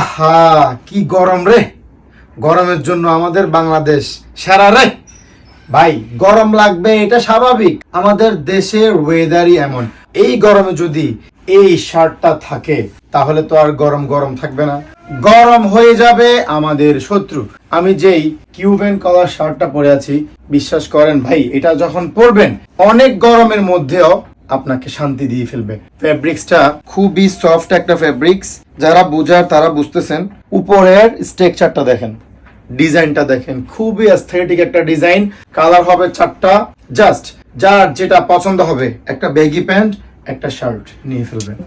আহা, কি গরম রে। গরমের জন্য আমাদের বাংলাদেশ সেরা রে। ভাই, গরম লাগবে এটা স্বাভাবিক, আমাদের দেশের ওয়েদারই এমন। এই গরমে যদি এই শার্টটা থাকে তাহলে তো আর গরম গরম থাকবে না, গরম হয়ে যাবে আমাদের শত্রু। আমি যেই কিউবেন কলার শার্টটা পরে আছি, বিশ্বাস করেন ভাই, এটা যখন পরবেন অনেক গরমের মধ্যেও আপনাকে শান্তি দিয়ে ফেলবে। ফেব্রিক্সটা খুবই সফট একটা ফেব্রিক্স, যারা বুঝার তারা বুঝতেছেন। উপরের স্ট্রাকচারটা দেখেন, ডিজাইনটা দেখেন, খুবই অ্যাস্থেটিক একটা ডিজাইন। কালার হবে 4টা। জাস্ট যার যেটা পছন্দ হবে, একটা বেগি প্যান্ট, একটা শার্ট নিয়ে ফেলবেন।